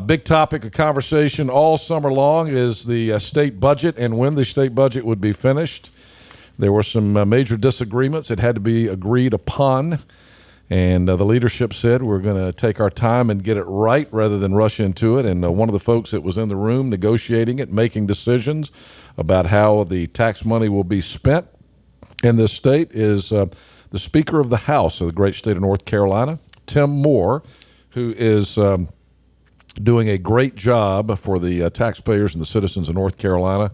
Big topic of conversation all summer long is the state budget and when the state budget would be finished. There were some major disagreements. It had to be agreed upon. And the leadership said we're going to take our time and get it right rather than rush into it. And one of the folks that was in the room negotiating it, making decisions about how the tax money will be spent in this state is the Speaker of the House of the great state of North Carolina, Tim Moore, who is doing a great job for the taxpayers and the citizens of North Carolina.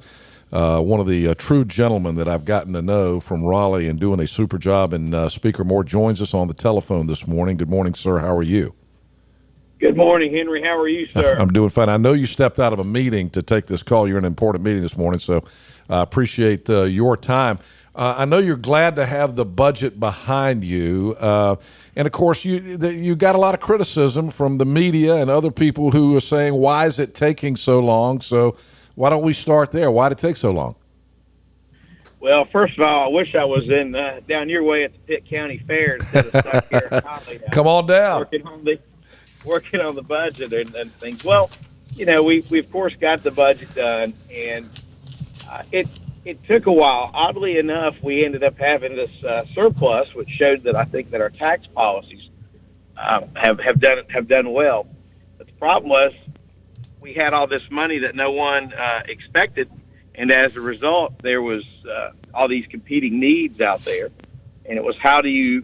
One of the true gentlemen that I've gotten to know from Raleigh and doing a super job. And Speaker Moore joins us on the telephone this morning. Good morning, sir. How are you? Good morning, Henry. How are you, sir? I'm doing fine. I know you stepped out of a meeting to take this call. You're in an important meeting this morning, so I appreciate your time. I know you're glad to have the budget behind you. And, of course, you got a lot of criticism from the media and other people who are saying, why is it taking so long? So why don't we start there? Why did it take so long? Well, first of all, I wish I was in down your way at the Pitt County Fair instead of stuck here in Raleigh. Come on down. Working on the budget and things. Well, we of course got the budget done, and it took a while. Oddly enough, we ended up having this surplus, which showed that I think that our tax policies have done well. But the problem was, we had all this money that no one expected, and as a result, there was all these competing needs out there, and it was how do you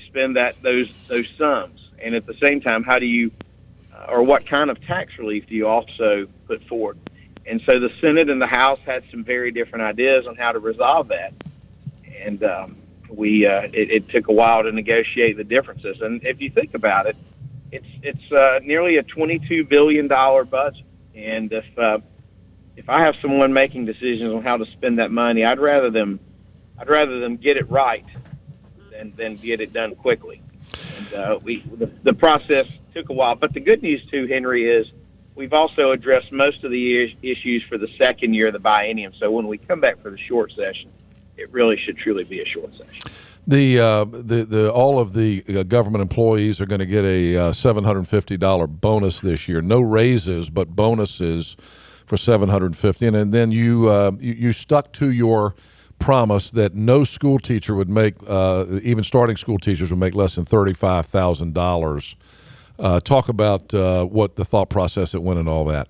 spend those sums, and at the same time, how do you or what kind of tax relief do you also put forward? And so the Senate and the House had some very different ideas on how to resolve that, and it took a while to negotiate the differences. And if you think about it, it's nearly a $22 billion budget. And if I have someone making decisions on how to spend that money, I'd rather them get it right than get it done quickly. And the process took a while. But the good news too, Henry, is we've also addressed most of the issues for the second year of the biennium. So when we come back for the short session, it really should truly be a short session. All of the government employees are going to get a $750 bonus this year. No raises, but bonuses for $750. And then you stuck to your promise that no school teacher would make, even starting school teachers would make less than $35,000. Talk about what the thought process that went in all that.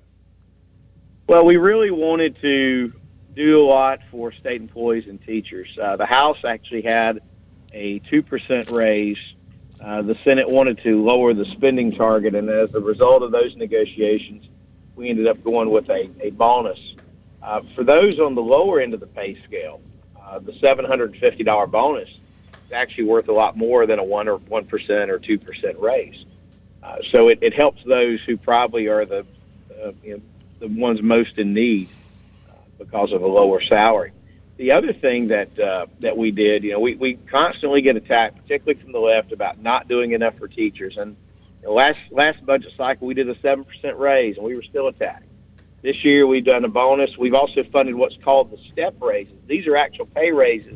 Well, we really wanted to do a lot for state employees and teachers. The House actually had a 2% raise. The Senate wanted to lower the spending target, and as a result of those negotiations, we ended up going with a bonus. For those on the lower end of the pay scale, the $750 bonus is actually worth a lot more than a 1% or 2% raise. So it helps those who probably are the ones most in need because of a lower salary. The other thing that we did, we constantly get attacked, particularly from the left, about not doing enough for teachers. And last budget cycle, we did a 7% raise, and we were still attacked. This year, we've done a bonus. We've also funded what's called the step raises. These are actual pay raises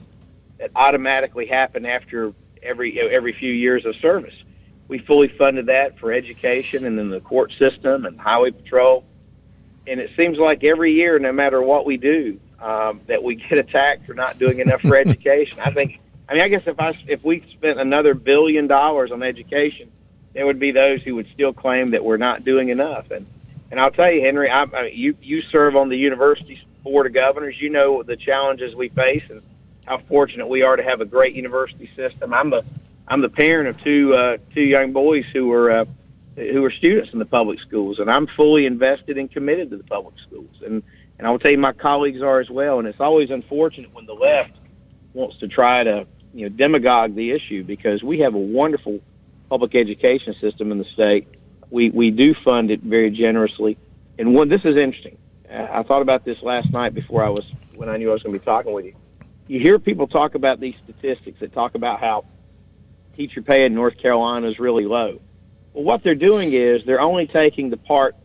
that automatically happen after every few years of service. We fully funded that for education and then the court system and highway patrol. And it seems like every year, no matter what we do, that we get attacked for not doing enough for education. I guess if we spent another $1 billion on education, there would be those who would still claim that we're not doing enough. And I'll tell you, Henry, you serve on the university board of governors. You know the challenges we face and how fortunate we are to have a great university system. I'm the parent of two young boys who are students in the public schools, and I'm fully invested and committed to the public schools. And I will tell you, my colleagues are as well. And it's always unfortunate when the left wants to try to demagogue the issue, because we have a wonderful public education system in the state. We do fund it very generously. And this is interesting. I thought about this last night when I knew I was going to be talking with you. You hear people talk about these statistics that talk about how teacher pay in North Carolina is really low. Well, what they're doing is they're only taking the part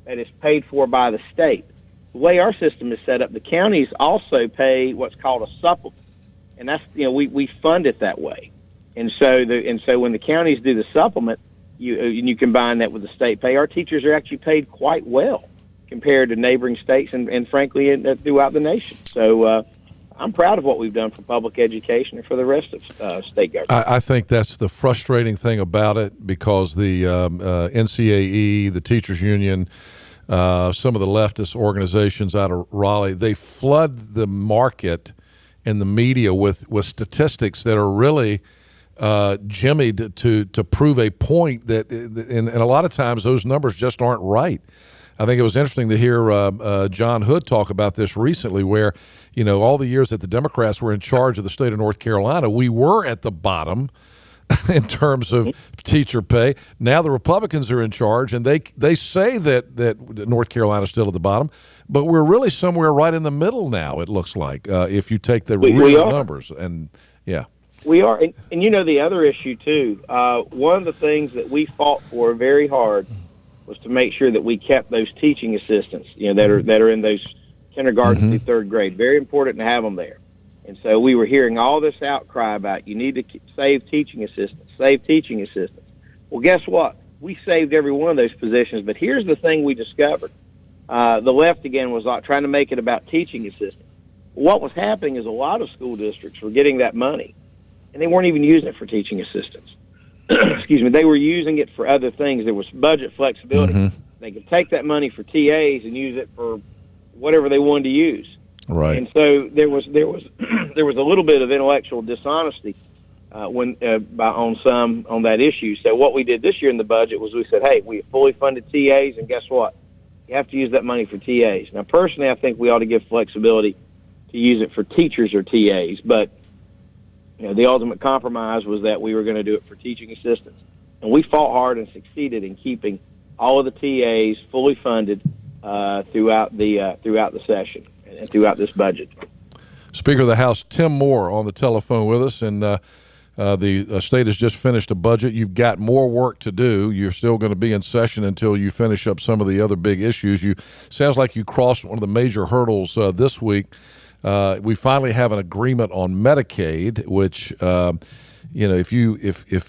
that is paid for by the state. The way our system is set up, the counties also pay what's called a supplement, and that's we fund it that way. And so when the counties do the supplement, you combine that with the state pay, our teachers are actually paid quite well compared to neighboring states and frankly, throughout the nation. So I'm proud of what we've done for public education and for the rest of state government. I think that's the frustrating thing about it, because the NCAE, the teachers union, some of the leftist organizations out of Raleigh, they flood the market and the media with statistics that are really jimmied to prove a point that, and a lot of times those numbers just aren't right. I think it was interesting to hear John Hood talk about this recently, where, all the years that the Democrats were in charge of the state of North Carolina, we were at the bottom in terms of teacher pay. Now the Republicans are in charge, and they say that North Carolina is still at the bottom, but we're really somewhere right in the middle now, it looks like, if you take the real numbers. And, yeah. We are. And the other issue, too, one of the things that we fought for very hard was to make sure that we kept those teaching assistants, that are in those kindergarten through third grade. Very important to have them there. And so we were hearing all this outcry about you need to save teaching assistants, save teaching assistants. Well, guess what? We saved every one of those positions. But here's the thing we discovered. The left, again, was trying to make it about teaching assistants. What was happening is a lot of school districts were getting that money, and they weren't even using it for teaching assistants. Excuse me. They were using it for other things. There was budget flexibility. They could take that money for TAs and use it for whatever they wanted to use. Right. And so there was there was a little bit of intellectual dishonesty on that issue. So what we did this year in the budget was we said, hey, we fully funded TAs, and guess what? You have to use that money for TAs. Now, personally, I think we ought to give flexibility to use it for teachers or TAs, but the ultimate compromise was that we were going to do it for teaching assistants. And we fought hard and succeeded in keeping all of the TAs fully funded throughout the session and throughout this budget. Speaker of the House Tim Moore on the telephone with us, and the state has just finished a budget. You've got more work to do. You're still going to be in session until you finish up some of the other big issues. Sounds like you crossed one of the major hurdles this week. We finally have an agreement on Medicaid, which if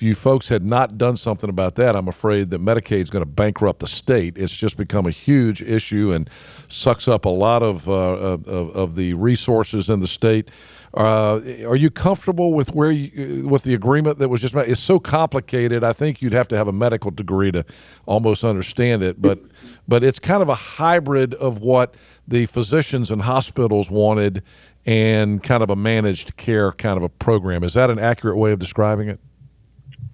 you folks had not done something about that, I'm afraid that Medicaid is going to bankrupt the state. It's just become a huge issue and sucks up a lot of the resources in the state. Are you comfortable with with the agreement that was just made? It's so complicated. I think you'd have to have a medical degree to almost understand it, but it's kind of a hybrid of what the physicians and hospitals wanted and kind of a managed care kind of a program. Is that an accurate way of describing it?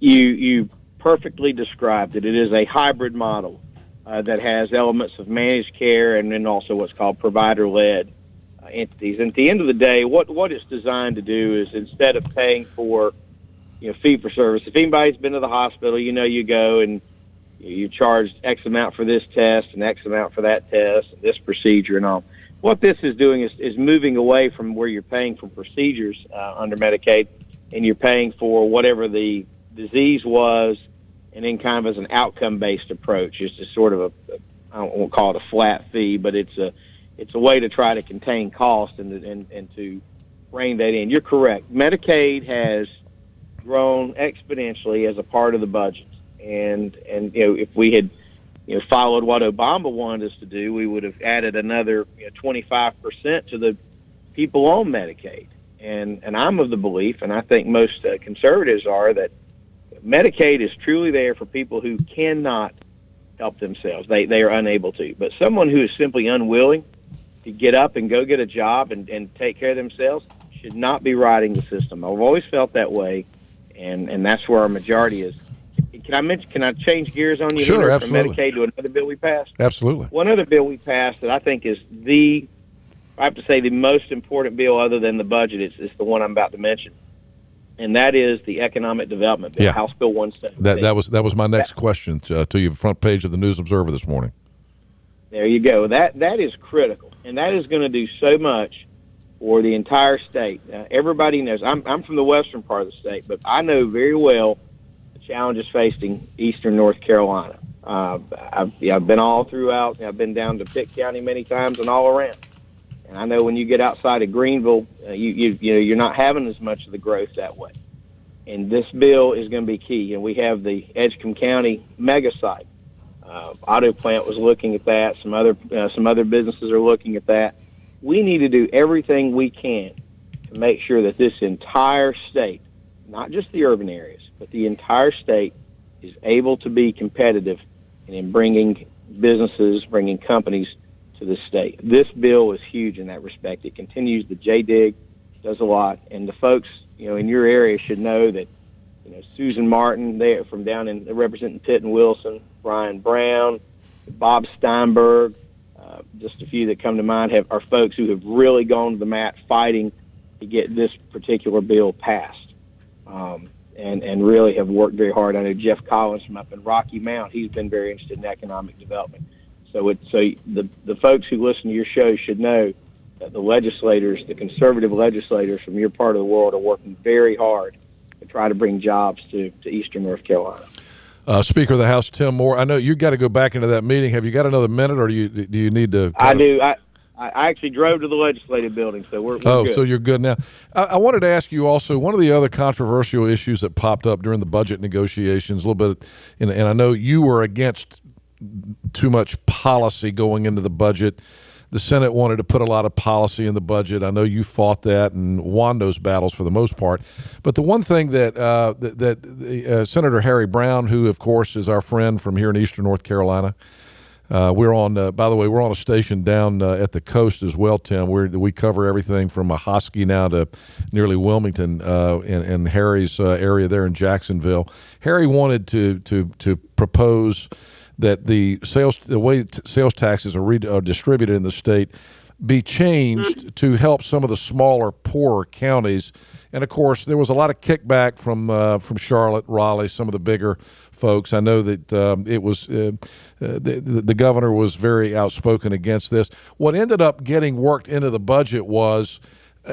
You perfectly described it. It is a hybrid model that has elements of managed care and then also what's called provider-led entities. And at the end of the day, what it's designed to do is, instead of paying for fee for service, if anybody's been to the hospital, you go and you charge X amount for this test and X amount for that test and this procedure and all. What this is doing is moving away from where you're paying for procedures under Medicaid, and you're paying for whatever the disease was, and then kind of as an outcome-based approach. It's just sort of I won't call it a flat fee, but it's a way to try to contain cost and to rein that in. You're correct. Medicaid has grown exponentially as a part of the budget, and if we had followed what Obama wanted us to do, we would have added another 25% to the people on Medicaid. And I'm of the belief, and I think most conservatives are, that Medicaid is truly there for people who cannot help themselves. They are unable to. But someone who is simply unwilling to get up and go get a job and take care of themselves should not be riding the system. I've always felt that way, and that's where our majority is. Can I change gears on you? Sure, here absolutely. From Medicaid to another bill we passed? Absolutely. One other bill we passed that I think is I have to say the most important bill other than the budget is the one I'm about to mention, and that is the Economic Development Bill, Yeah. House Bill 117. That was my next question to you, front page of the News Observer this morning. There you go. That is critical, and that is going to do so much for the entire state. Everybody knows. I'm from the western part of the state, but I know very well the challenges facing eastern North Carolina. I've been all throughout. I've been down to Pitt County many times and all around. And I know when you get outside of Greenville, you're not having as much of the growth that way. And this bill is going to be key. And we have the Edgecombe County mega site. Auto plant was looking at that. Some other businesses are looking at that. We need to do everything we can to make sure that this entire state, not just the urban areas, but the entire state, is able to be competitive in bringing businesses, bringing companies to the state. This bill is huge in that respect. It continues. The JDIG does a lot, and the folks, in your area should know that, Susan Martin, they from down in representing Pitt and Wilson, Brian Brown, Bob Steinberg, just a few that come to mind are folks who have really gone to the mat fighting to get this particular bill passed, and really have worked very hard. I know Jeff Collins from up in Rocky Mount, he's been very interested in economic development. So the folks who listen to your show should know that the legislators, the conservative legislators from your part of the world, are working very hard to try to bring jobs to eastern North Carolina. Speaker of the House Tim Moore, I know you got to go back into that meeting. Have you got another minute, or do you need to? I do. I actually drove to the legislative building, so we're good. So you're good now. I wanted to ask you also, one of the other controversial issues that popped up during the budget negotiations, a little bit, and I know you were against too much policy going into the budget. The Senate wanted to put a lot of policy in the budget. I know you fought that and won those battles for the most part. But the one thing that Senator Harry Brown, who of course is our friend from here in eastern North Carolina, we're on. By the way, we're on a station down at the coast as well, Tim. We cover everything from Ahoskie now to nearly Wilmington, in Harry's area there in Jacksonville. Harry wanted to propose that the way sales taxes are distributed in the state be changed to help some of the smaller, poorer counties. And of course, there was a lot of kickback from Charlotte, Raleigh, some of the bigger folks. I know that it was the governor was very outspoken against this. What ended up getting worked into the budget was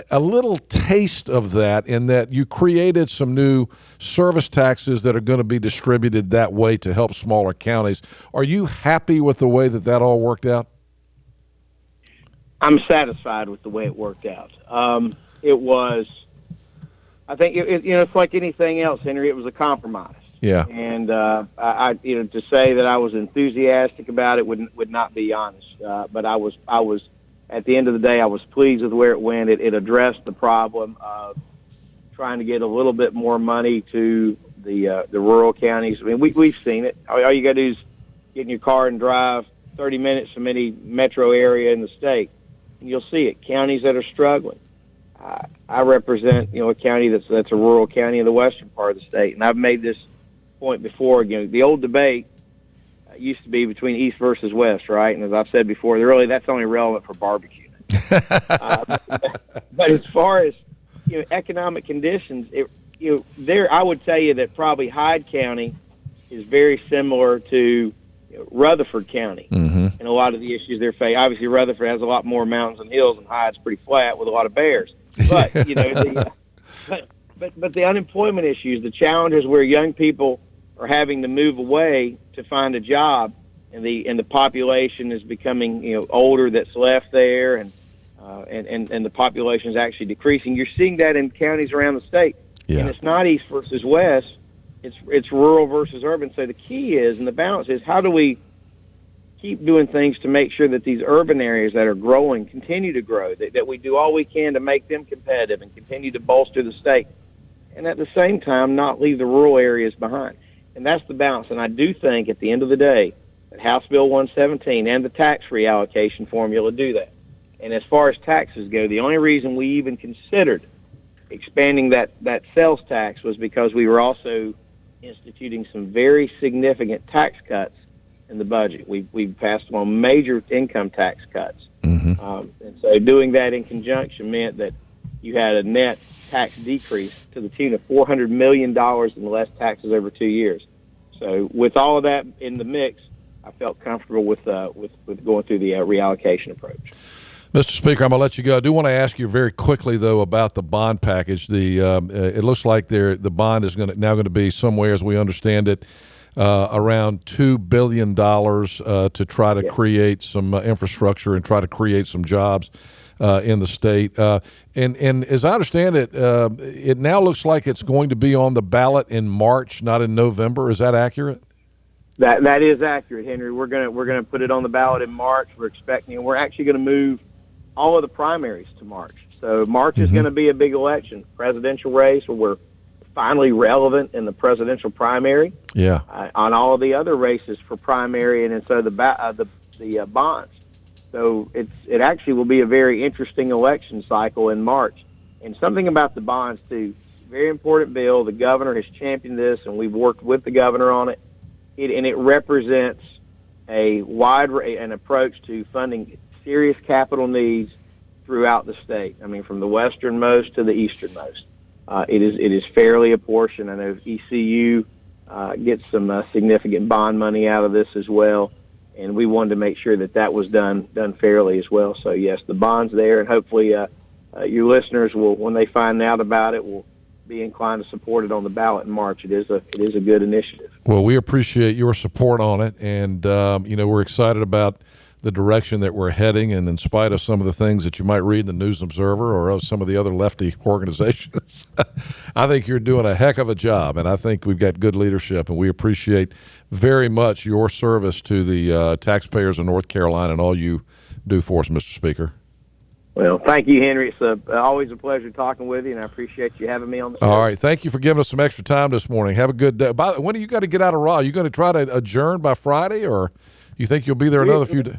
a little taste of that, in that you created some new service taxes that are going to be distributed that way to help smaller counties. Are you happy with the way that all worked out? I'm satisfied with the way it worked out. It was, I think, it's like anything else, Henry. It was a compromise. Yeah. And I to say that I was enthusiastic about it would not be honest. But I was. At the end of the day, I was pleased with where it went. It addressed the problem of trying to get a little bit more money to the rural counties. I mean, we've seen it. All you got to do is get in your car and drive 30 minutes from any metro area in the state, and you'll see it. Counties that are struggling. I represent, a county that's a rural county in the western part of the state, and I've made this point before. The old debate used to be between East versus West, right? And as I've said before, that's only relevant for barbecue. But as far as economic conditions, I would tell you that probably Hyde County is very similar to Rutherford County, and a lot of the issues they're facing. Obviously, Rutherford has a lot more mountains and hills, and Hyde's pretty flat with a lot of bears. But but the unemployment issues, the challenges where young people are having to move away to find a job, and the population is becoming older that's left there, and the population is actually decreasing. You're seeing that in counties around the state, and it's not East versus West; it's rural versus urban. So the key is, and the balance is, how do we keep doing things to make sure that these urban areas that are growing continue to grow, that we do all we can to make them competitive and continue to bolster the state, and at the same time not leave the rural areas behind. And that's the balance. And I do think at the end of the day that House Bill 117 and the tax reallocation formula do that. And as far as taxes go, the only reason we even considered expanding that sales tax was because we were also instituting some very significant tax cuts in the budget. We passed on major income tax cuts. And so doing that in conjunction meant that you had a net tax decrease to the tune of $400 million in less taxes over 2 years. So with all of that in the mix, I felt comfortable with going through the reallocation approach. Mr. Speaker, I'm going to let you go. I do want to ask you very quickly, though, about the bond package. It looks like the bond is now going to be somewhere, as we understand it, around $2 billion to try to create some infrastructure and try to create some jobs in the state. And as I understand it, it now looks like it's going to be on the ballot in March, not in November. Is that accurate? That is accurate, Henry. We're gonna put it on the ballot in March. We're expecting, and we're actually going to move all of the primaries to March. So March is going to be a big election, presidential race, where we're finally relevant in the presidential primary. Yeah. On all of the other races for primary, and so the bonds. So it actually will be a very interesting election cycle in March. And something about the bonds too, very important bill. The governor has championed this, and we've worked with the governor on it. And it represents an approach to funding serious capital needs throughout the state. I mean, from the westernmost to the easternmost. It is fairly apportioned. I know ECU gets some significant bond money out of this as well, and we wanted to make sure that was done fairly as well. So yes, the bond's there, and hopefully your listeners will, when they find out about it, will be inclined to support it on the ballot in March. It is a good initiative. Well, we appreciate your support on it, and we're excited about the direction that we're heading, and in spite of some of the things that you might read in the News Observer or some of the other lefty organizations, I think you're doing a heck of a job, and I think we've got good leadership, and we appreciate very much your service to the taxpayers of North Carolina and all you do for us, Mr. Speaker. Well, thank you, Henry. It's always a pleasure talking with you, and I appreciate you having me on the show. All right. Thank you for giving us some extra time this morning. Have a good day. When do you got to get out of Raw? Are you going to try to adjourn by Friday, or you think you'll be there another few days?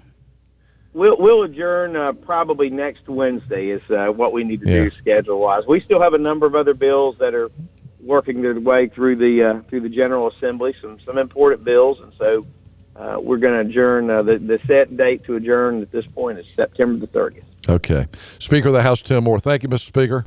We'll adjourn probably next Wednesday is what we need to do schedule-wise. We still have a number of other bills that are working their way through the General Assembly, some important bills, and so we're going to adjourn. The set date to adjourn at this point is September the 30th. Okay. Speaker of the House, Tim Moore. Thank you, Mr. Speaker.